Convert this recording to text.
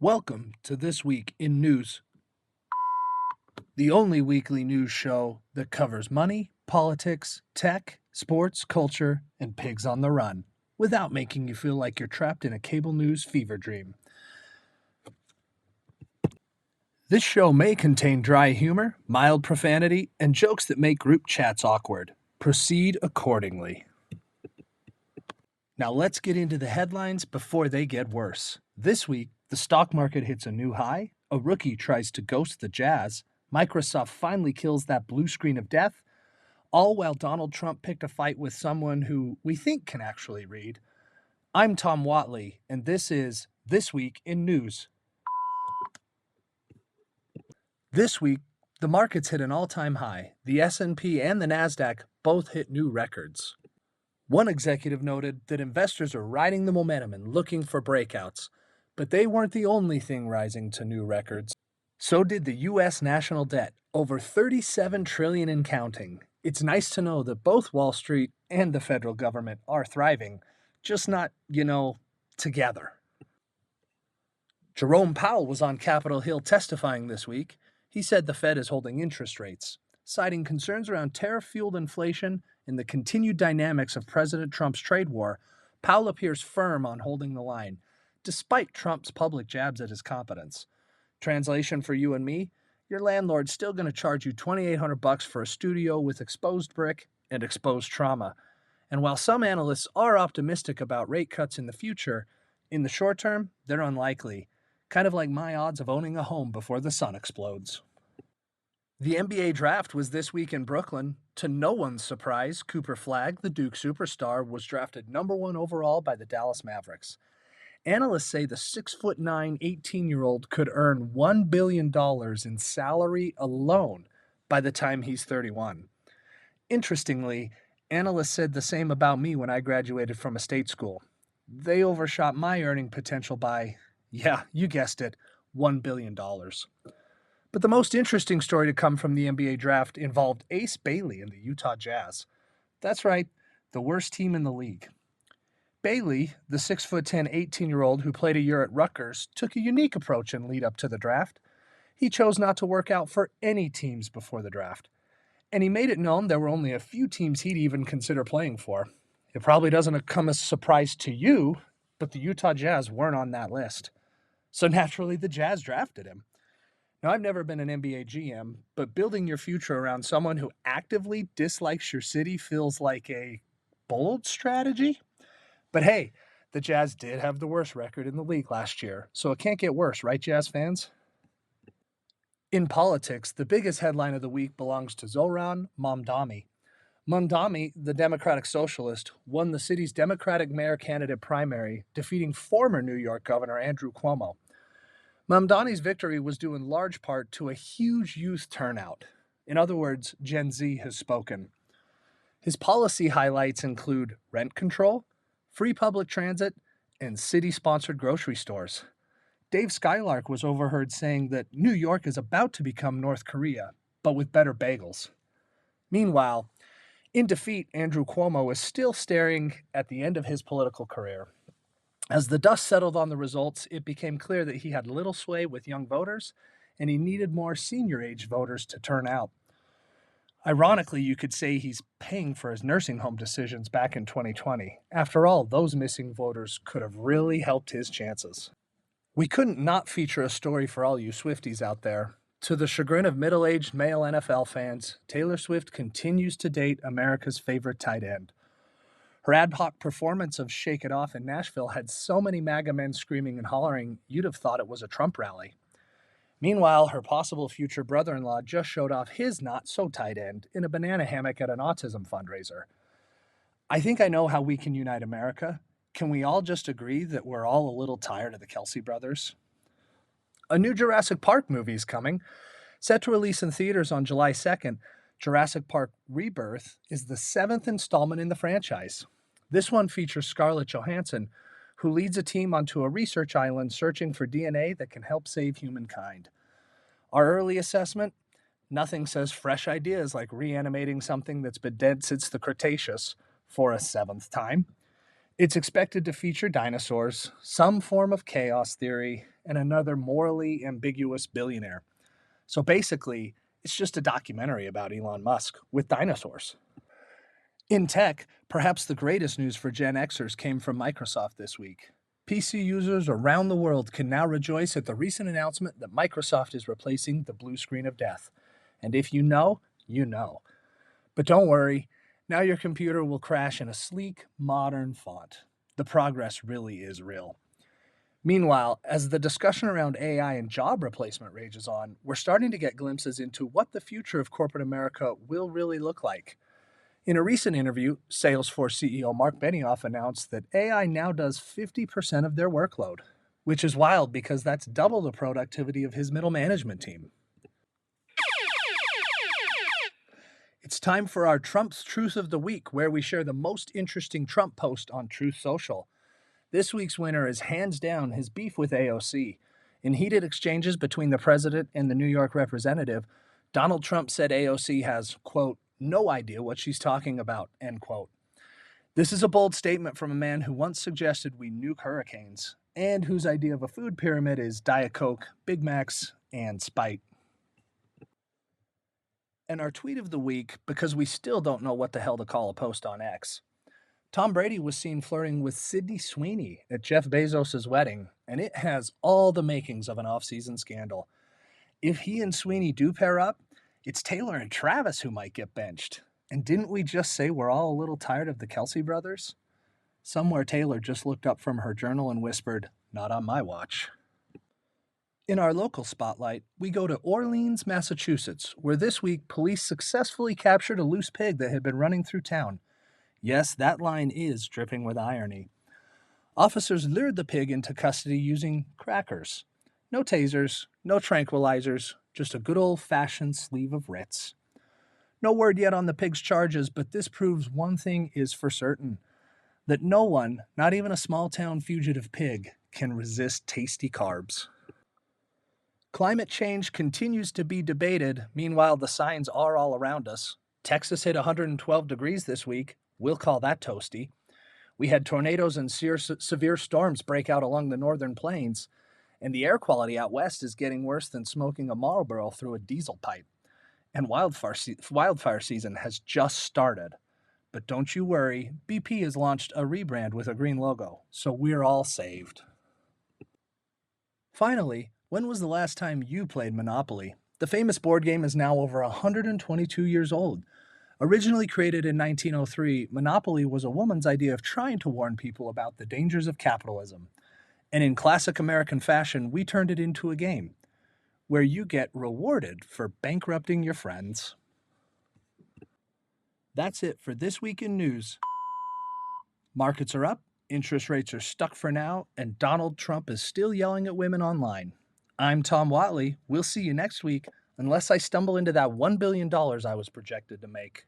Welcome to This Week in News, the only weekly news show that covers money, politics, tech, sports, culture, and pigs on the run without making you feel like you're trapped in a cable news fever dream. This show may contain dry humor, mild profanity, and jokes that make group chats awkward. Proceed accordingly. Now let's get into the headlines before they get worse. This week, the stock market hits a new high, a rookie tries to ghost the Jazz, Microsoft finally kills that blue screen of death, all while Donald Trump picked a fight with someone who we think can actually read. I'm Tom Watley, and this is This Week in News. This week, the markets hit an all-time high. The S&P and the Nasdaq both hit new records. One executive noted that investors are riding the momentum and looking for breakouts, but they weren't the only thing rising to new records. So did the U.S. national debt, over $37 trillion and counting. It's nice to know that both Wall Street and the federal government are thriving, just not, together. Jerome Powell was on Capitol Hill testifying this week. He said the Fed is holding interest rates, citing concerns around tariff-fueled inflation and the continued dynamics of President Trump's trade war. Powell appears firm on holding the line, despite Trump's public jabs at his competence. Translation for you and me, your landlord's still going to charge you $2,800 for a studio with exposed brick and exposed trauma. And while some analysts are optimistic about rate cuts in the future, in the short term, they're unlikely. Kind of like my odds of owning a home before the sun explodes. The NBA draft was this week in Brooklyn. To no one's surprise, Cooper Flagg, the Duke superstar, was drafted number 1 overall by the Dallas Mavericks. Analysts say the 6'9", 18-year-old could earn $1 billion in salary alone by the time he's 31. Interestingly, analysts said the same about me when I graduated from a state school. They overshot my earning potential by, yeah, you guessed it, $1 billion. But the most interesting story to come from the NBA draft involved Ace Bailey and the Utah Jazz. That's right, the worst team in the league. Bailey, the 6'10", 18-year-old who played a year at Rutgers, took a unique approach in lead up to the draft. He chose not to work out for any teams before the draft, and he made it known there were only a few teams he'd even consider playing for. It probably doesn't come as a surprise to you, but the Utah Jazz weren't on that list. So naturally, the Jazz drafted him. Now, I've never been an NBA GM, but building your future around someone who actively dislikes your city feels like a bold strategy. But hey, the Jazz did have the worst record in the league last year, so it can't get worse, right, Jazz fans? In politics, the biggest headline of the week belongs to Zoran Mamdani. Mamdani, the Democratic Socialist, won the city's Democratic mayor candidate primary, defeating former New York Governor Andrew Cuomo. Mamdani's victory was due in large part to a huge youth turnout. In other words, Gen Z has spoken. His policy highlights include rent control, free public transit, and city-sponsored grocery stores. Dave Skylark was overheard saying that New York is about to become North Korea, but with better bagels. Meanwhile, in defeat, Andrew Cuomo is still staring at the end of his political career. As the dust settled on the results, it became clear that he had little sway with young voters, and he needed more senior-age voters to turn out. Ironically, you could say he's paying for his nursing home decisions back in 2020. After all, those missing voters could have really helped his chances. We couldn't not feature a story for all you Swifties out there. To the chagrin of middle-aged male NFL fans, Taylor Swift continues to date America's favorite tight end. Her ad hoc performance of Shake It Off in Nashville had so many MAGA men screaming and hollering, you'd have thought it was a Trump rally. Meanwhile, her possible future brother-in-law just showed off his not-so-tight end in a banana hammock at an autism fundraiser. I think I know how we can unite America. Can we all just agree that we're all a little tired of the Kelsey brothers? A new Jurassic Park movie is coming. Set to release in theaters on July 2nd, Jurassic Park Rebirth is the 7th installment in the franchise. This one features Scarlett Johansson, who leads a team onto a research island searching for DNA that can help save humankind. Our early assessment? Nothing says fresh ideas like reanimating something that's been dead since the Cretaceous for a 7th time. It's expected to feature dinosaurs, some form of chaos theory, and another morally ambiguous billionaire. So basically, it's just a documentary about Elon Musk with dinosaurs. In tech, perhaps the greatest news for Gen Xers came from Microsoft this week. PC users around the world can now rejoice at the recent announcement that Microsoft is replacing the blue screen of death. And if you know, you know. But don't worry, now your computer will crash in a sleek, modern font. The progress really is real. Meanwhile, as the discussion around AI and job replacement rages on, we're starting to get glimpses into what the future of corporate America will really look like. In a recent interview, Salesforce CEO Mark Benioff announced that AI now does 50% of their workload, which is wild because that's double the productivity of his middle management team. It's time for our Trump's Truth of the Week, where we share the most interesting Trump post on Truth Social. This week's winner is hands down his beef with AOC. In heated exchanges between the president and the New York representative, Donald Trump said AOC has, quote, no idea what she's talking about, end quote. This is a bold statement from a man who once suggested we nuke hurricanes, and whose idea of a food pyramid is Diet Coke, Big Macs, and spite. And our tweet of the week, because we still don't know what the hell to call a post on X. Tom Brady was seen flirting with Sydney Sweeney at Jeff Bezos' wedding, and it has all the makings of an off-season scandal. If he and Sweeney do pair up, it's Taylor and Travis who might get benched. And didn't we just say we're all a little tired of the Kelsey brothers? Somewhere Taylor just looked up from her journal and whispered, not on my watch. In our local spotlight, we go to Orleans, Massachusetts, where this week police successfully captured a loose pig that had been running through town. Yes, that line is dripping with irony. Officers lured the pig into custody using crackers. No tasers, no tranquilizers, just a good old-fashioned sleeve of Ritz. No word yet on the pig's charges, but this proves one thing is for certain, that no one, not even a small-town fugitive pig, can resist tasty carbs. Climate change continues to be debated. Meanwhile, the signs are all around us. Texas hit 112 degrees this week. We'll call that toasty. We had tornadoes and severe storms break out along the northern plains, and the air quality out west is getting worse than smoking a Marlboro through a diesel pipe. And wildfire season has just started. But don't you worry, BP has launched a rebrand with a green logo, so we're all saved. Finally, when was the last time you played Monopoly? The famous board game is now over 122 years old. Originally created in 1903, Monopoly was a woman's idea of trying to warn people about the dangers of capitalism. And in classic American fashion, we turned it into a game where you get rewarded for bankrupting your friends. That's it for this week in news. Markets are up, interest rates are stuck for now, and Donald Trump is still yelling at women online. I'm Tom Watley. We'll see you next week, unless I stumble into that $1 billion I was projected to make.